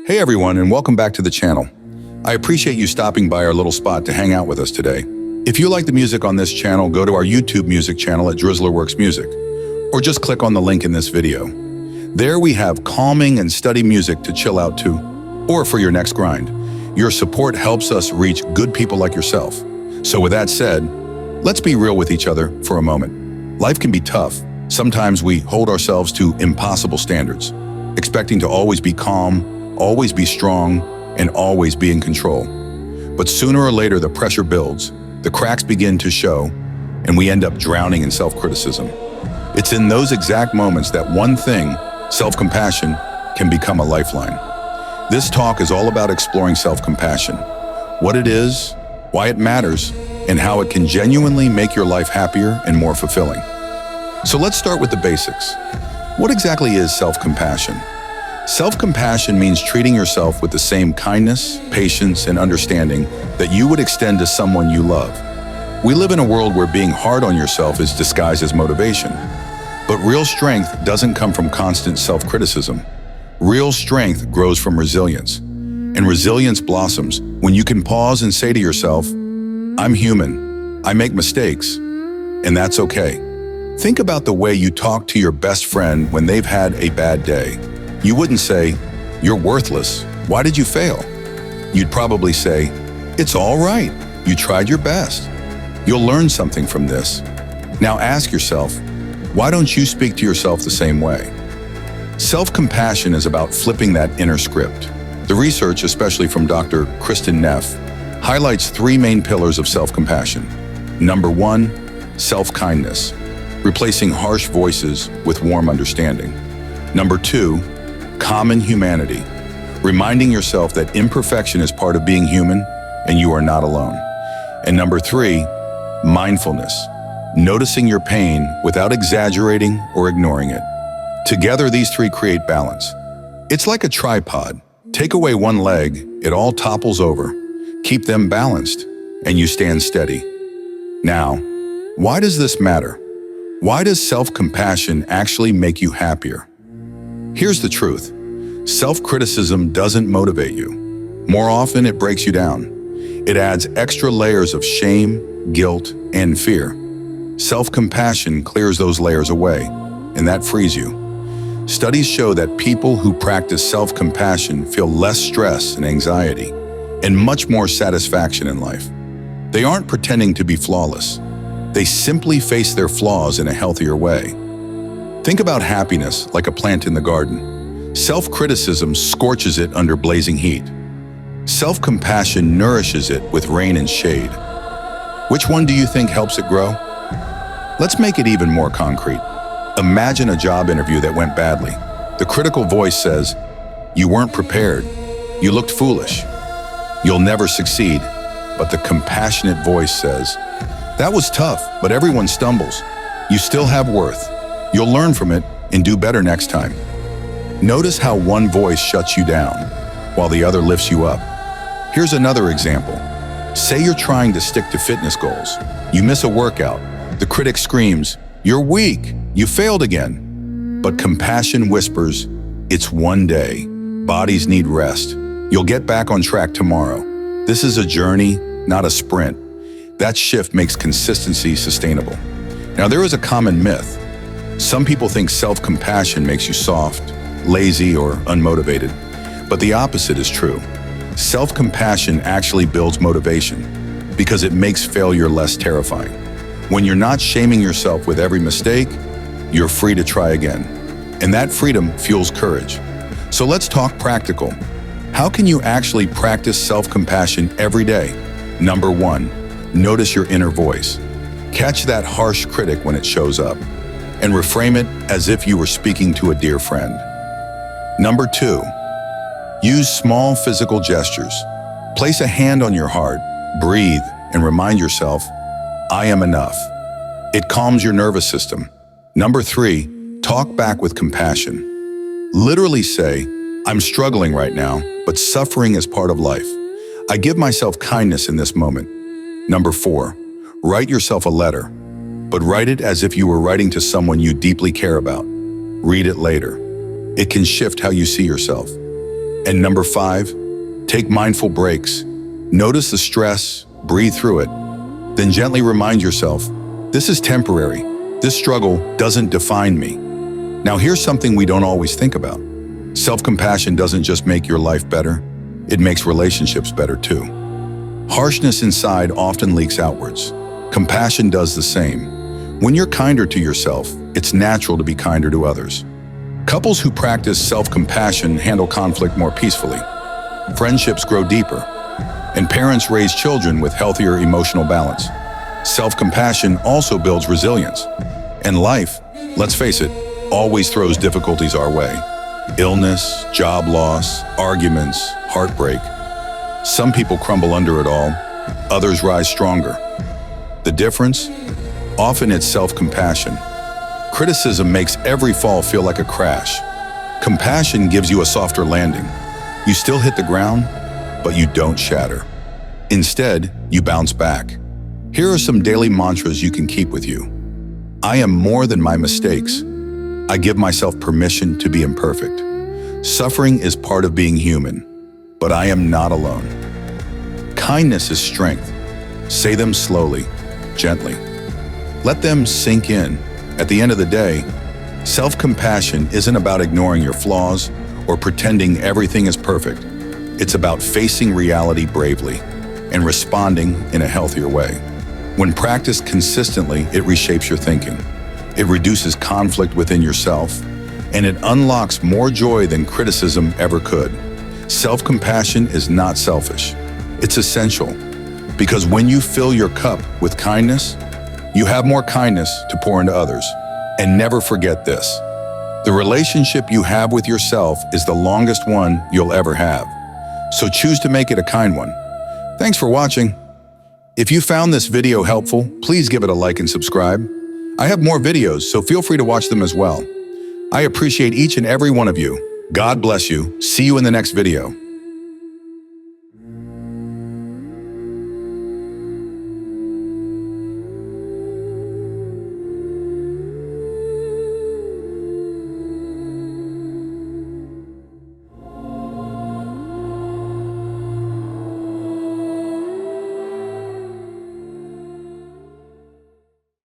Hey everyone, and welcome back to the channel. I appreciate you stopping by our little spot to hang out with us today. If you like the music on this channel, go to our YouTube music channel at Drizzlerworks Music, or just click on the link in this video. There we have calming and steady music to chill out to, or for your next grind. Your support helps us reach good people like yourself. So with that said, let's be real with each other for a moment. Life can be tough. Sometimes we hold ourselves to impossible standards, expecting to always be calm, always be strong, and always be in control. But sooner or later, the pressure builds, the cracks begin to show, and we end up drowning in self-criticism. It's in those exact moments that one thing, self-compassion, can become a lifeline. This talk is all about exploring self-compassion, what it is, why it matters, and how it can genuinely make your life happier and more fulfilling. So let's start with the basics. What exactly is self-compassion? Self-compassion means treating yourself with the same kindness, patience, and understanding that you would extend to someone you love. We live in a world where being hard on yourself is disguised as motivation. But real strength doesn't come from constant self-criticism. Real strength grows from resilience. And resilience blossoms when you can pause and say to yourself, I'm human, I make mistakes, and that's okay. Think about the way you talk to your best friend when they've had a bad day. You wouldn't say, you're worthless, why did you fail? You'd probably say, it's all right, you tried your best. You'll learn something from this. Now ask yourself, why don't you speak to yourself the same way? Self-compassion is about flipping that inner script. The research, especially from Dr. Kristin Neff, highlights three main pillars of self-compassion. Number one, self-kindness, replacing harsh voices with warm understanding. Number two, common humanity, reminding yourself that imperfection is part of being human and you are not alone. And number three, mindfulness, noticing your pain without exaggerating or ignoring it. Together, these three create balance. It's like a tripod. Take away one leg, it all topples over. Keep them balanced, and you stand steady. Now, why does this matter? Why does self-compassion actually make you happier? Here's the truth. Self-criticism doesn't motivate you. More often, it breaks you down. It adds extra layers of shame, guilt, and fear. Self-compassion clears those layers away, and that frees you. Studies show that people who practice self-compassion feel less stress and anxiety, and much more satisfaction in life. They aren't pretending to be flawless. They simply face their flaws in a healthier way. Think about happiness like a plant in the garden. Self-criticism scorches it under blazing heat. Self-compassion nourishes it with rain and shade. Which one do you think helps it grow? Let's make it even more concrete. Imagine a job interview that went badly. The critical voice says, you weren't prepared. You looked foolish. You'll never succeed. But the compassionate voice says, that was tough, but everyone stumbles. You still have worth. You'll learn from it and do better next time. Notice how one voice shuts you down while the other lifts you up. Here's another example. Say you're trying to stick to fitness goals. You miss a workout. The critic screams, you're weak. You failed again. But compassion whispers, it's one day. Bodies need rest. You'll get back on track tomorrow. This is a journey, not a sprint. That shift makes consistency sustainable. Now, there is a common myth. Some people think self-compassion makes you soft, lazy, or unmotivated. But the opposite is true. Self-compassion actually builds motivation because it makes failure less terrifying. When you're not shaming yourself with every mistake, you're free to try again. And that freedom fuels courage. So let's talk practical. How can you actually practice self-compassion every day? Number one, notice your inner voice. Catch that harsh critic when it shows up, and reframe it as if you were speaking to a dear friend. Number two, use small physical gestures. Place a hand on your heart, breathe, and remind yourself, I am enough. It calms your nervous system. Number three, talk back with compassion. Literally say, I'm struggling right now, but suffering is part of life. I give myself kindness in this moment. Number four, write yourself a letter, but write it as if you were writing to someone you deeply care about. Read it later. It can shift how you see yourself. And number 5, take mindful breaks. Notice the stress, breathe through it, then gently remind yourself, this is temporary. This struggle doesn't define me. Now here's something we don't always think about. Self-compassion doesn't just make your life better, it makes relationships better too. Harshness inside often leaks outwards. Compassion does the same. When you're kinder to yourself, it's natural to be kinder to others. Couples who practice self-compassion handle conflict more peacefully. Friendships grow deeper, and parents raise children with healthier emotional balance. Self-compassion also builds resilience. And life, let's face it, always throws difficulties our way. Illness, job loss, arguments, heartbreak. Some people crumble under it all, others rise stronger. The difference? Often it's self-compassion. Criticism makes every fall feel like a crash. Compassion gives you a softer landing. You still hit the ground, but you don't shatter. Instead, you bounce back. Here are some daily mantras you can keep with you. I am more than my mistakes. I give myself permission to be imperfect. Suffering is part of being human, but I am not alone. Kindness is strength. Say them slowly, gently. Let them sink in. At the end of the day, self-compassion isn't about ignoring your flaws or pretending everything is perfect. It's about facing reality bravely and responding in a healthier way. When practiced consistently, it reshapes your thinking. It reduces conflict within yourself, and it unlocks more joy than criticism ever could. Self-compassion is not selfish. It's essential, because when you fill your cup with kindness, you have more kindness to pour into others. And never forget this: the relationship you have with yourself is the longest one you'll ever have. So choose to make it a kind one. Thanks for watching. If you found this video helpful, please give it a like and subscribe. I have more videos, so feel free to watch them as well. I appreciate each and every one of you. God bless you. See you in the next video.